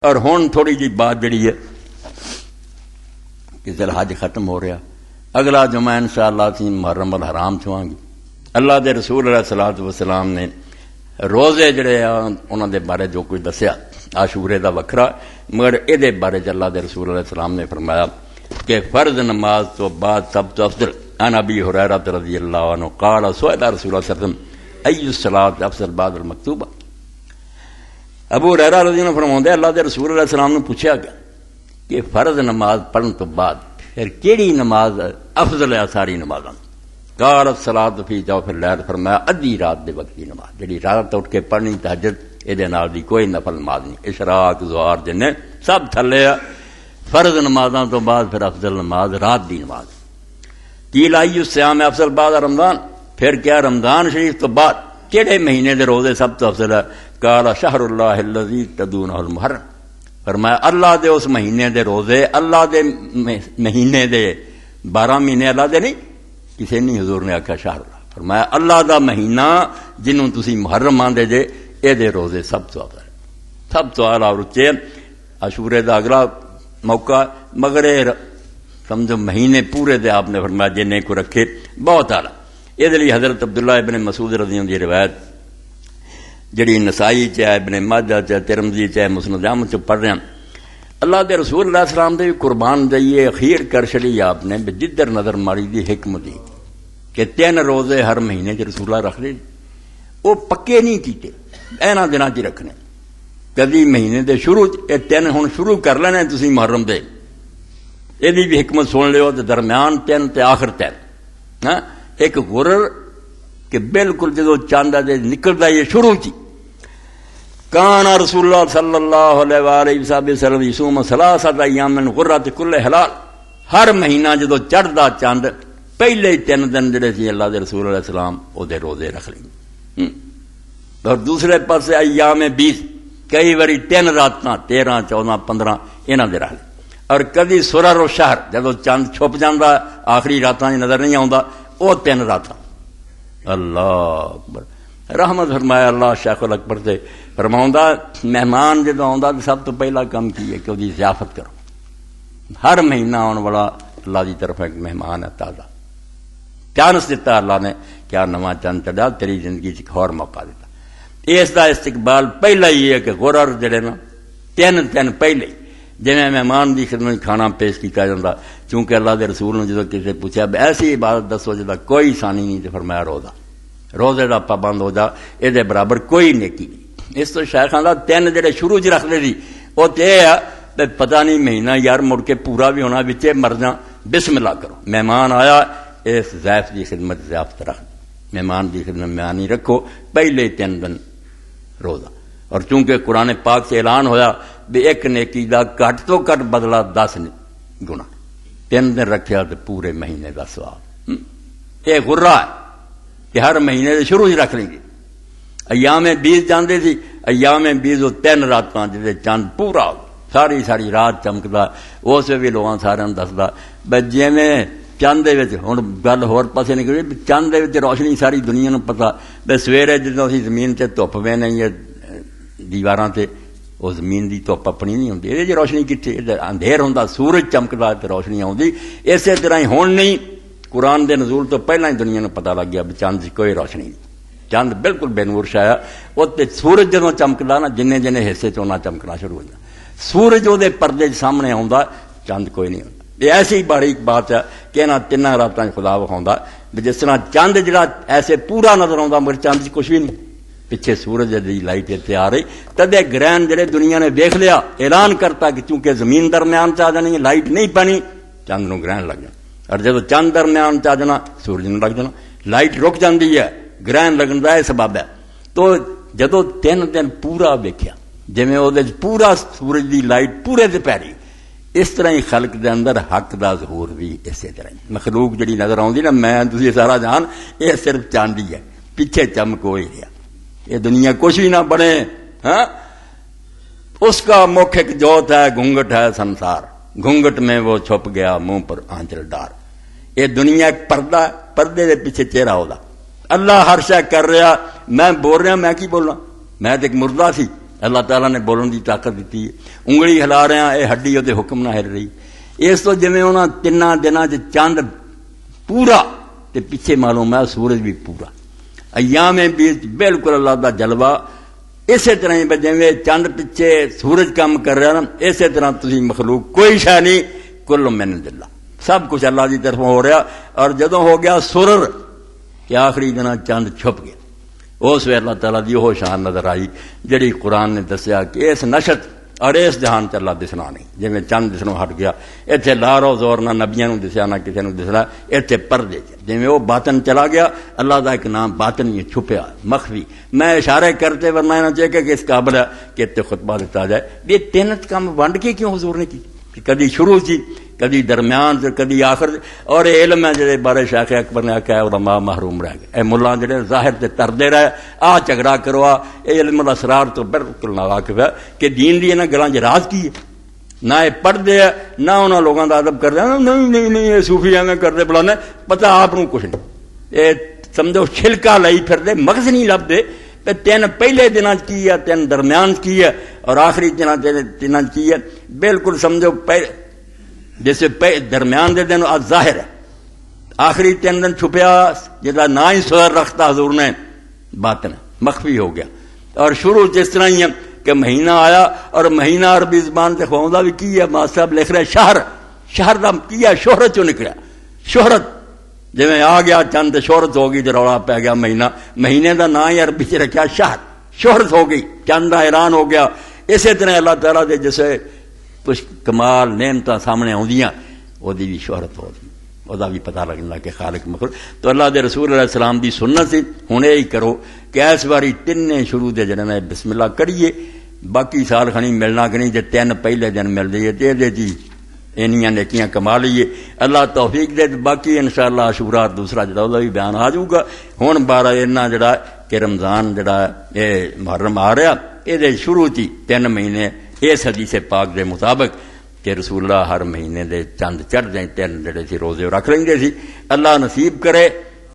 اور ہن تھوڑی جی بات جڑی ہے کہ ذی الحج ختم ہو رہا، اگلا جمعہ انشاءاللہ سی محرم الحرام چھواں گی۔ اللہ دے رسول علیہ الصلوۃ والسلام نے روزے جڑے انہاں دے بارے جو کوئی دسیا عاشورے دا وکھرا، مگر اے دے بارے اللہ دے رسول علیہ السلام نے فرمایا کہ فرض نماز تو بعد سب تو افضل عن ابی ہریرہ رضی اللہ عنہ قال سئل رسول اللہ صلی اللہ علیہ وسلم ای الصلاۃ افضل بعد المکتوبہ۔ ابو ہریرہ رضی اللہ عنہ فرماتے اللہ دے رسول علیہ السلام نے پوچھا گیا کہ فرض نماز پڑھن تو بعد پھر کیڑی نماز افضل ہے ساری نمازاں؟ قال الصلاۃ فی جوف اللیل، فرمایا ادھی رات دے وقت کی نماز جڑی رات اٹھ کے پڑھنی تہجد، اے دے نال دی کوئی نفل نماز نہیں، اشراق ظہر جنے سب تھلے فرض نمازاں تو بعد پھر افضل نماز رات دی نماز۔ قیل ای الصیام افضل بعد رمضان، پھر کیا رمضان شریف تو بعد کیڑے مہینے دے روزے سب تو افضل ہے؟ قال شہر اللہ الذی تدونہ المحرم، فرمایا اللہ دے اس مہینے دے روزے، اللہ دے مہینے دے 12 مہینے اللہ دے نہیں، کسی نہیں حضور نے آکھا شہر اللہ، فرمایا اللہ دا مہینہ جنہوں تسی محرم آندے جے اے دے روزے سب تو افضل، سب تو اعلیٰ اور اچے۔ عاشورے دا اگلا موقع مگر سمجھو مہینے پورے دے آپ نے فرمایا جنہیں کو رکھے بہت اعلیٰ۔ یہ لیے حضرت عبداللہ ابن مسعود رضی اللہ عنہ دی روایت جڑی نسائی چاہے ابن ماجہ چاہے ترمذی چاہے مسند احمد چ پڑھ رہے ہیں، اللہ دے رسول اللہ علیہ السلام دے قربان دئیے اخیر کر چڑی آپ نے جدھر نظر ماری دی حکمت دی کہ 3 روزے ہر مہینے چ رسول اللہ رکھ لے، وہ پکے نہیں کیتے، اینا دنوں چ رکھنے، کدی مہینے دے شروع 3 ہن شروع کر لینے تسی محرم دے، یہ بھی حکمت سن لیو، تے درمیان 3 تے آخر 3 ہاں ایک غرر کہ بالکل جدو چاند دے نکلدا یہ شروع چی کان رسول اللہ صلی اللہ علیہ وآلہ وسلم یصوم 3 ایام من غرۃ کل ہلال، ہر مہینہ جدو چڑھدا چاند پہلے 3 دن جڑے سی اللہ دے رسول علیہ السلام او دے روزے رکھ لیں، اور دوسرے پاسے ایام 20 کئی واری 3 راتاں 13 14 15 انہاں دے رکھ لیں، اور کدی سرر و شہر جدو چاند چھپ جاندا آخری راتاں نظر نہیں آوندا وہ 3 راتاں۔ اللہ اکبر، رحمت فرمایا اللہ شیخ الاکبر سے فرماؤندا مہمان جدو آندا تو سب تو پہلا کام کی ہے کہ وہ ضیافت کرو، ہر مہینہ آنے والا اللہ کی طرف ایک مہمان ہے تازہ، چانس دیتا اللہ نے، کیا نواں چند چڑھا تیری زندگی ایک اور موقع دیتا، اس دا استقبال پہلا ہی ہے کہ غرر جڑے نا 3 دن پہلے جی مہمان کی خدمت کھانا پیش کیا جاتا، چونکہ اللہ دے رسول نے جدو کسی پوچھا ایسی عبادت دسو جا کوئی سانی نہیں، تو فرمایا روزہ، روزے دا پابند ہو جا، یہ برابر کوئی نیکی نہیں۔ اس تو شیخاں دا 3 جڑے شروع چ رکھتے تھی وہ تو یہ ہے پتہ نہیں مہینہ یار مڑ کے پورا بھی ہونا بچے مر جا، بسم اللہ کرو، مہمان آیا اس ضیف کی خدمت ضیافت رکھ، مہمان کی خدمت مہمانی رکھو، پہلے 3 دن روزہ، اور چونکہ قرآن پاک سے اعلان ہویا بھی ایک نیکی دا گھٹ تو گھٹ بدلہ 10 گنا، 3 دن رکھیا تو پورے مہینے کا ثواب۔ یہ غرہ ہے کہ ہر مہینے سے شروع ہی رکھ لیں گے۔ ایام 20 جاندے تھی، ایام 20 وہ 3 راتاں جے چاند پورا ساری ساری رات چمکدا، اس بھی لوگاں سارے دسدا بس جویں چند دے وچ ہن گل ہور پاسے نکلی، چند دے وچ روشنی ساری دنیا نوں پتہ، بس سویرے جدوں اسی زمین تے دھوپ وینی ہے دیواراں تے، وہ زمین دی دھوپ اپنی نہیں ہوندی، یہ روشنی کتنے اندھیر ہوندا، سورج چمکدا تے روشنی آؤندی، اسی طرح ہی ہن نہیں، قرآن دے نزول تو پہلا ہی دنیا نوں پتہ لگ گیا بھی چاند کی کوئی روشنی نہیں، چاند بالکل بے نور شایا، وہ سورج جدوں چمکدا نا جنے جنے حصے چ چمکنا شروع ہو جاتا، سورج وہ پردے سامنے آਉਂدا، چاند کوئی نہیں ہوتا۔ یہ ایسی باریک بات ہے کہ انہاں 3 راتاں خدا وکھاوندا بھی جس طرح چاند جڑا ایسے پورا نظر آਉਂدا مگر چاند چ کچھ بھی نہیں، پیچھے سورج دی لائٹ اتنے آ رہی، تدے گرہن جڑے دنیا نے دیکھ لیا، اعلان کرتا کہ چونکہ زمین درمیان چ آ جانی ہے، لائٹ نہیں پانی، چاند نو گرہن لگ جانا، اور جب چاند درمیان چ آ جانا سورج نو لگ جانا، لائٹ رک جاندی ہے، گرہن لگن دا یہ سبب ہے۔ تو جدو 3 دن پورا ویکھیا جویں وہ پورا سورج دی لائٹ پورے تے پی رہی، اس طرح ہی خلق دے اندر حق دا ظہور بھی اسی طرح ہی، مخلوق جڑی نظر آؤندی نا میں تسی سارا جان، یہ صرف چاند ہی ہے، پیچھے چمک ہو ہی رہا، یہ دنیا کچھ بھی نہ بنے، ہاں اس کا مکھ ایک جوت ہے، گھونگٹ ہے سنسار، گھونگٹ میں وہ چھپ گیا منہ پر آنچل ڈار، یہ دنیا ایک پردہ ہے، پردے دے پیچھے چہرہ ہوتا، اللہ ہر شے کر رہا، میں بول رہا، میں کی بولنا، میں تو ایک مردہ سی، اللہ تعالیٰ نے بولن کی طاقت دیتی ہے. انگلی ہلا رہے ہیں یہ ہڈی وہ حکم نہ ہل رہی. اس تو جی انہوں 3 دنوں چند پورا تے پیچھے معلوم ہے سورج بھی پورا ایام بیچ بالکل اللہ دا جلوہ. اسی طرح جی چند پیچھے سورج کام کر رہا نا اسی طرح تسی مخلوق کوئی شے نہیں کل من عند اللہ سب کچھ اللہ کی طرف ہو رہا. اور جدوں ہو گیا سرر کہ آخری دن چند چھپ گیا اس ویلے اللہ تعالیٰ دی وہ شان نظر آئی جڑی قرآن نے دسیا کہ اس نشت اور اس جہان چ اللہ دسنا نہیں. جی چند دسنوں ہٹ گیا اتنے لارو زور نہ نبیاں دسیا نہ کسی نے دسنا اتنے پردے جی وہ باطن چلا گیا. اللہ کا ایک نام باطن ہی چھپیا مخفی. میں اشارے کرتے ورنہ نہ چاہیے کہ اس قابل ہے کہ اتنے خطبہ دیتا جائے. یہ 3 کام ونڈ کے کیوں حضور نے کی کہ کدی شروع سی کدی درمیان سے کدی آخر. اور یہ علم ہے جہے بارے شیخ اکبر نے آخیا علماء محروم رہ گئے. اے ملا جڑے ظاہر سے تردے رہے آ جھگڑا کرو یہ علم الاسرار تو بالکل نہ واقف ہے کہ دین دی انہاں گلاں راز کی ہے. نہ یہ پڑھتے ہیں نہ انہوں لوگوں کا ادب کرتے ہیں. نہیں یہ صوفی ایویں کرتے بلانے پتہ آپ کو کچھ نہیں. یہ سمجھو چھلکا لئی پھرتے مغز نہیں لبتے. 3 پہلے دنوں کی ہے 3 درمیان کی ہے اور آخری دنوں کی ہے. بالکل سمجھو جیسے درمیان دے دن ظاہر ہے آخری 3 دن چھپیا جدا نہ ہی سر رکھتا حضور نے باطن مخفی ہو گیا. اور شروع جس طرح ہی ہے کہ مہینہ آیا اور مہینہ عربی زبان سے خواندہ بھی کی ہے. ماں صاحب لکھ رہے شہر دا کی ہے شہرت چوں نکلا. شہرت جی میں آ گیا چند شہرت ہو گئی تو رولا پی گیا مہینے دا نام ہی عربی سے رکھا شہر شہرت ہو گئی چند حیران ہو گیا. اسی طرح اللہ تعالیٰ دے جیسے کچھ کمال نعمت سامنے آدیاں وہ بھی شہرت ہو گئی وہ بھی پتہ لگنا کہ خالق مخلوق. تو اللہ دے رسول علیہ السلام دی سنت سی. ہوں یہی کرو کہ اس باری 3 شروع دے جڑے نے بسم اللہ کریے. باقی سال کھنی ملنا کہ نہیں جے 3 پہلے دن مل جائیے تو یہ جی اینیاں نیکیاں کما لیے. اللہ توفیق دے. باقی انشاءاللہ عاشورہ دوسرا جڑا وہ بھی بیان آ جاؤ گا. ہوں بارہ اینا جڑا کہ رمضان جڑا یہ محرم آ رہا یہ شروع تھی 3 مہینے اس حدیث پاک دے مطابق کہ رسول اللہ ہر مہینے دے چند چڑھ جائیں 3 جڑے سی روزے رکھ لیں سی. اللہ نصیب کرے